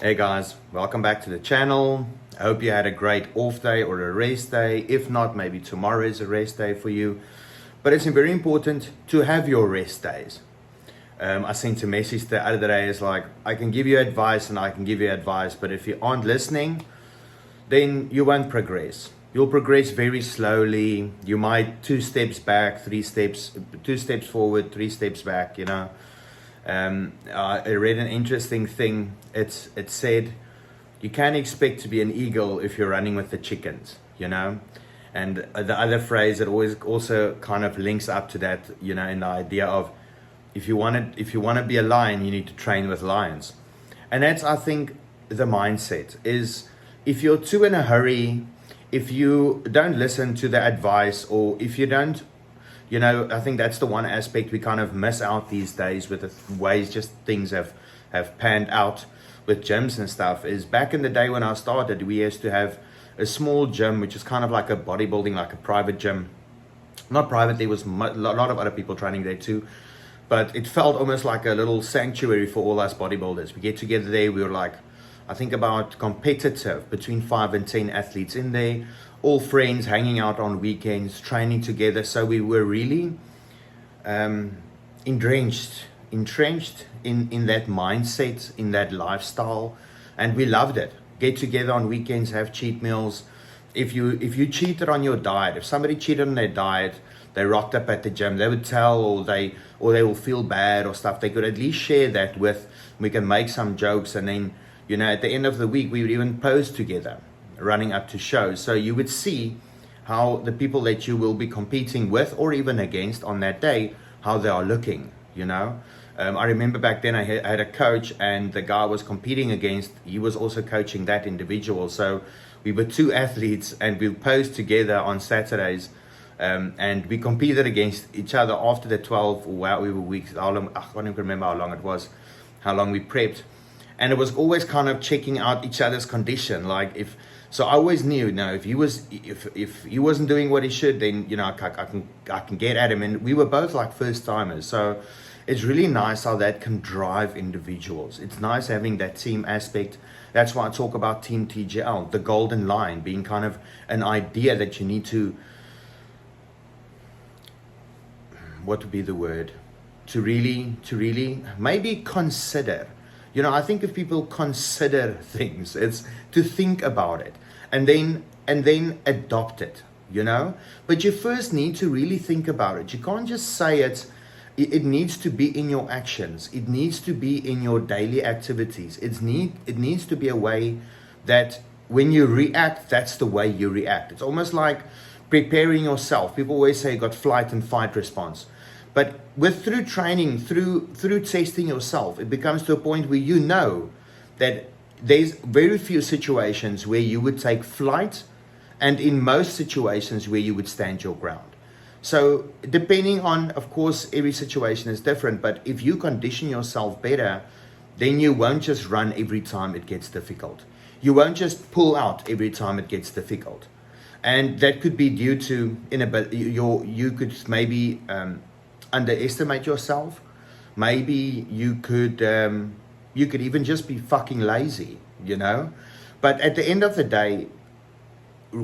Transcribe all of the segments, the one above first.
Hey guys, welcome back to the channel. I hope you had a great off day or a rest day. If not, maybe tomorrow is a rest day for you. But it's very important to have your rest days. I sent a message the other day. It's like, I can give you advice and I can give you advice, but if you aren't listening, then you won't progress. You'll progress very slowly. You might 2 steps back, 3 steps, 2 steps forward, 3 steps back, I read an interesting thing. It said, you can't expect to be an eagle if you're running with the chickens. And the other phrase that always also kind of links up to that, in the idea of if you want to be a lion, you need to train with lions. And that's, I think, the mindset is if you're too in a hurry, if you don't listen to the advice, or if you don't, I think that's the one aspect we kind of miss out these days with the ways just things have panned out with gyms and stuff, is back in the day when I started, we used to have a small gym, which is kind of like a bodybuilding, like a private gym. Not private, there was a lot of other people training there too, but it felt almost like a little sanctuary for all us bodybuilders. We get together there, we were like, I think about competitive, between 5 and 10 athletes in there, all friends, hanging out on weekends, training together. So we were really entrenched in that mindset, in that lifestyle, and we loved it. Get together on weekends, have cheat meals. If you cheated on your diet, if somebody cheated on their diet, they rocked up at the gym, they would tell, or they will feel bad or stuff. They could at least share that with. We can make some jokes, and then at the end of the week, we would even pose together, running up to shows. So you would see how the people that you will be competing with or even against on that day, how they are looking, I remember back then I had a coach, and the guy I was competing against, he was also coaching that individual. So we were 2 athletes, and we posed together on Saturdays, and we competed against each other after the 12 or whatever weeks. I can't even remember how long it was, how long we prepped. And it was always kind of checking out each other's condition. So I always knew, if he wasn't doing what he should, then I can get at him. And we were both like first timers, so it's really nice how that can drive individuals. It's nice having that team aspect. That's why I talk about Team TGL, the golden line being kind of an idea that you need to, what would be the word, to really maybe consider. I think if people consider things, it's to think about it and then adopt it, But you first need to really think about it. You can't just say it. It needs to be in your actions. It needs to be in your daily activities. It needs to be a way that when you react, that's the way you react. It's almost like preparing yourself. People always say you got flight and fight response. But through training, through testing yourself, it becomes to a point where that there's very few situations where you would take flight, and in most situations where you would stand your ground. So depending on, of course, every situation is different, but if you condition yourself better, then you won't just run every time it gets difficult. You won't just pull out every time it gets difficult. And that could be due to you could maybe underestimate yourself. Maybe you could even just be fucking lazy, But at the end of the day,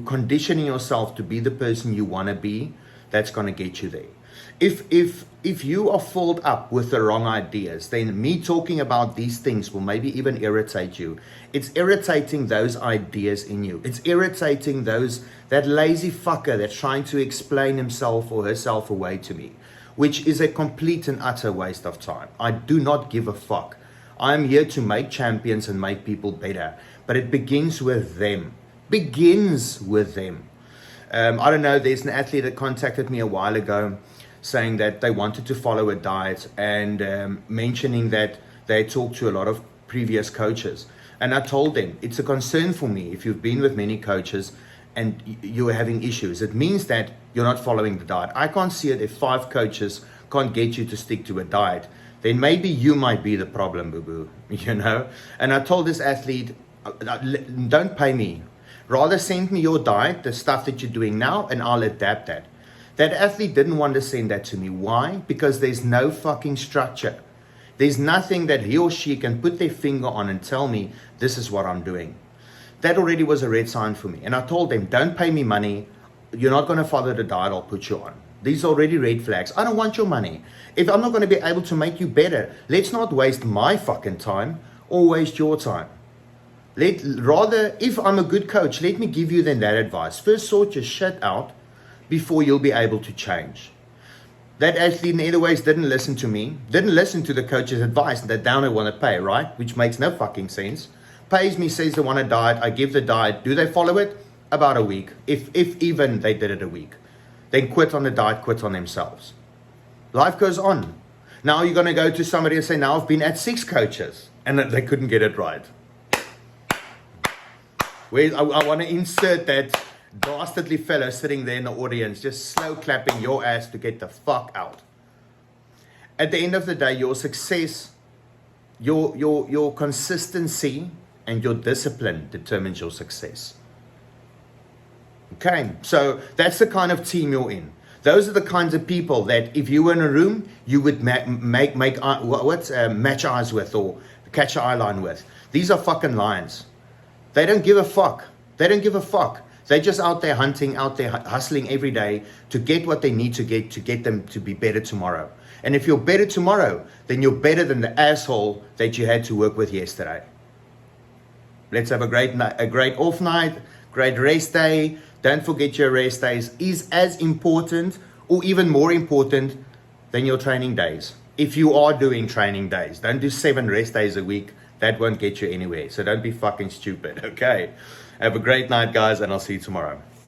conditioning yourself to be the person you want to be, that's going to get you there. If you are filled up with the wrong ideas, then me talking about these things will maybe even irritate you. It's irritating those ideas in you. It's irritating that lazy fucker that's trying to explain himself or herself away to me, which is a complete and utter waste of time. I do not give a fuck. I'm here to make champions and make people better, but it begins with them. I don't know, there's an athlete that contacted me a while ago saying that they wanted to follow a diet, and mentioning that they talked to a lot of previous coaches. And I told them, it's a concern for me if you've been with many coaches and you're having issues. It means that you're not following the diet. I can't see it if 5 coaches can't get you to stick to a diet. Then maybe you might be the problem, boo-boo, And I told this athlete, don't pay me. Rather send me your diet, the stuff that you're doing now, and I'll adapt that. That athlete didn't want to send that to me. Why? Because there's no fucking structure. There's nothing that he or she can put their finger on and tell me, this is what I'm doing. That already was a red sign for me. And I told them, don't pay me money. You're not going to follow the diet I'll put you on. These are already red flags. I don't want your money. If I'm not going to be able to make you better, let's not waste my fucking time or waste your time. Rather, if I'm a good coach, let me give you then that advice. First, sort your shit out before you'll be able to change. That athlete in either ways didn't listen to me, didn't listen to the coach's advice that now they want to pay, right? Which makes no fucking sense. Pays me, says they want a diet, I give the diet. Do they follow it? About a week, if even they did it a week. Then quit on the diet, quit on themselves. Life goes on. Now you're going to go to somebody and say, now I've been at 6 coaches and they couldn't get it right. I want to insert that dastardly fellow sitting there in the audience, just slow clapping your ass to get the fuck out. At the end of the day, your success, your consistency and your discipline determines your success. Okay, so that's the kind of team you're in. Those are the kinds of people that if you were in a room, you would match eyes with or catch an eye line with. These are fucking lions. They don't give a fuck. They don't give a fuck. They're just out there hunting, out there hustling every day to get what they need to get them to be better tomorrow. And if you're better tomorrow, then you're better than the asshole that you had to work with yesterday. Let's have a great off night, great rest day. Don't forget your rest days is as important or even more important than your training days. If you are doing training days, don't do 7 rest days a week. That won't get you anywhere. So don't be fucking stupid, okay? Have a great night, guys, and I'll see you tomorrow.